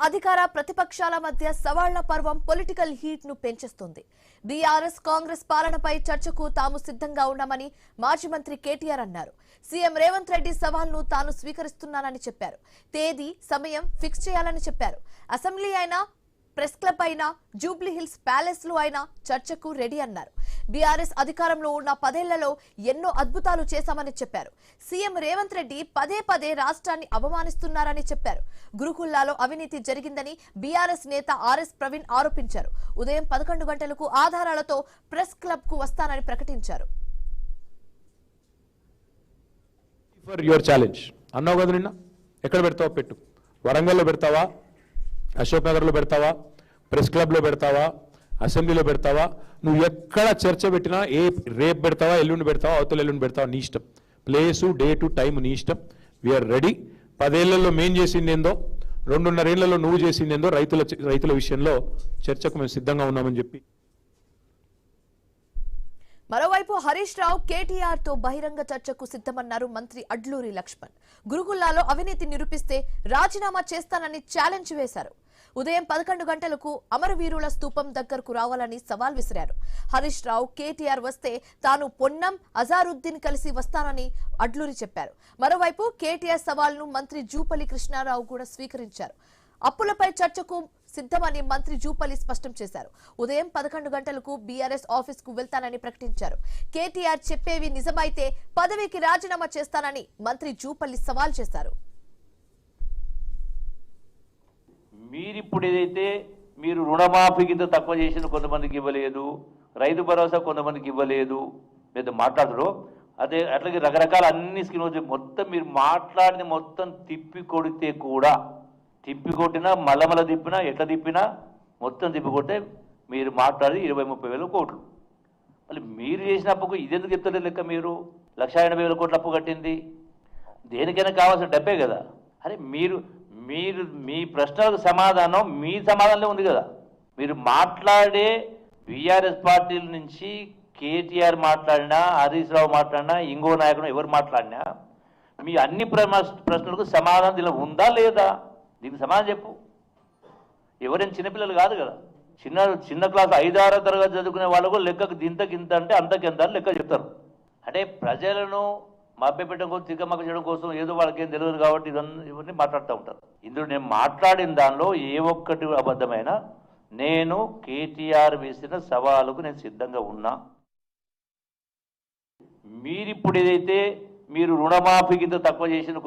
అధికార ప్రతిపక్షాల మధ్య సవాళ్ల పర్వం పొలిటికల్ హీట్ ను పెంచేస్తుంది. బీఆర్ఎస్ కాంగ్రెస్ పాలనపై చర్చకు తాము సిద్ధంగా ఉన్నామని మాజీ మంత్రి కేటీఆర్ అన్నారు. సీఎం రేవంత్ రెడ్డి సవాల్ను తాను స్వీకరిస్తున్నానని చెప్పారు. తేదీ సమయం ఫిక్స్ చేయాలని చెప్పారు. అసెంబ్లీ అయినా ప్రెస్ క్లబ్ అయినా జూబ్లీ హిల్స్ ప్యాలెస్ లో అయినా చర్చకు రెడీ అన్నారు. బీఆర్ఎస్ అధికారంలో ఉన్న 10 ఏళ్లలో ఎన్నో అద్భుతాలు చేశామని చెప్పారు. సీఎం రేవంత్ రెడ్డి పదే పదే రాష్ట్రాన్ని అవమానిస్తున్నారని చెప్పారు. గురుకుల్లాలో అవినీతి జరిగిందని బీఆర్ఎస్ నేత ఆర్ఎస్ ప్రవీణ్ ఆరోపించారు. ఉదయం 11 గంటలకు ఆధారాలతో ప్రెస్ క్లబ్ కు వస్తానని ప్రకటించారు. ఫర్ యువర్ ఛాలెంజ్ అన్నావు కదా, నిన్న ఎక్కడ పెడతావో పెట్టు. వరంగల్లో పెడతావా, అశోక్ నగర్లో పెడతావా, ప్రెస్ క్లబ్లో పెడతావా, అసెంబ్లీలో పెడతావా, నువ్వు ఎక్కడ చర్చ పెట్టినా రేపు పెడతావా, ఎల్లుండి పెడతావా, అవతల ఎల్లుండి పెడతావా, నీ ఇష్టం. ప్లేసు, డేటు, టైం నీ ఇష్టం. We are ready. 10 ఏళ్లలో మేం చేసింది ఏందో, 2.5 ఏళ్లలో నువ్వు చేసింది ఏందో, రైతుల విషయంలో చర్చకు మేము సిద్ధంగా ఉన్నామని చెప్పి. మరోవైపు హరీష్ రావు కేటీఆర్ తో బహిరంగ చర్చకు సిద్ధమన్నారు మంత్రి అడ్లూరి లక్ష్మణ్. గురుకుల్లాలో అవినీతి నిరూపిస్తే రాజీనామా చేస్తానని ఛాలెంజ్ వేశారు. ఉదయం 11 గంటలకు అమరవీరుల స్తూపం దగ్గరకు రావాలని సవాల్ విసిరారు. హరీష్ రావు కేటీఆర్ వస్తే తాను పొన్నం అజారుద్దీన్ కలిసి వస్తానని అడ్లూరి చెప్పారు. మరోవైపు కేటీఆర్ సవాల్ను మంత్రి జూపల్లి కృష్ణారావు కూడా స్వీకరించారు. అప్పులపై చర్చకు సిద్ధమని మంత్రి జూపల్లి స్పష్టం చేశారు. ఉదయం 11 గంటలకు బీఆర్ఎస్ ఆఫీస్ కు వెళ్తానని ప్రకటించారు. కేటీఆర్ చెప్పేవి నిజమైతే పదవికి రాజీనామా చేస్తానని మంత్రి జూపల్లి సవాల్ చేశారు. మీరిప్పుడు ఏదైతే మీరు రుణమాఫీ కింద తక్కువ చేసిన కొంతమందికి ఇవ్వలేదు, రైతు భరోసా కొంతమందికి ఇవ్వలేదు, లేదా మాట్లాడరు అదే అట్లాగే రకరకాల అన్ని స్కీమ్లు మొత్తం మీరు మాట్లాడిన మొత్తం తిప్పి కొడితే కూడా, తిప్పి కొట్టినా మళ్ళమల తిప్పినా ఎట్లా తిప్పినా మొత్తం తిప్పి కొట్టే మీరు మాట్లాడి 20-30 వేల కోట్లు. మళ్ళీ మీరు చేసిన అప్పుకు ఇదెందుకు చెప్తలేదు లెక్క? మీరు 1,80,000 కోట్ల అప్పు కట్టింది దేనికైనా కావాల్సిన డబ్బే కదా. అరే మీరు మీరు మీ ప్రశ్నలకు సమాధానం మీ సమాధానంలో ఉంది కదా. మీరు మాట్లాడే బీఆర్ఎస్ పార్టీల నుంచి కేటీఆర్ మాట్లాడినా, హరీష్ రావు మాట్లాడినా, ఇంకో నాయకుడు ఎవరు మాట్లాడినా మీ అన్ని ప్రశ్నలకు సమాధానం దీనిలో ఉందా లేదా? దీనికి సమాధానం చెప్పు. ఎవరైనా చిన్నపిల్లలు కాదు కదా. చిన్న క్లాస్ 5-6 తరగతి చదువుకునే వాళ్ళకు లెక్కకు గింత అంటే అంతకెంత అని లెక్క చెప్తారు. అంటే ప్రజలను మభ్యపెట్టడం కోసం, తిక్కమక్క చేయడం కోసం ఏదో వాళ్ళకేం తెలియదు కాబట్టి ఇవన్నీ మాట్లాడుతూ ఉంటారు. ఇందులో నేను మాట్లాడిన దానిలో ఏ ఒక్కటి అబద్ధమైనా నేను కేటీఆర్ వేసిన సవాలుకు నేను సిద్ధంగా ఉన్నా. మీరిప్పుడు ఏదైతే మీరు రుణమాఫీ కింద తక్కువ చేసిన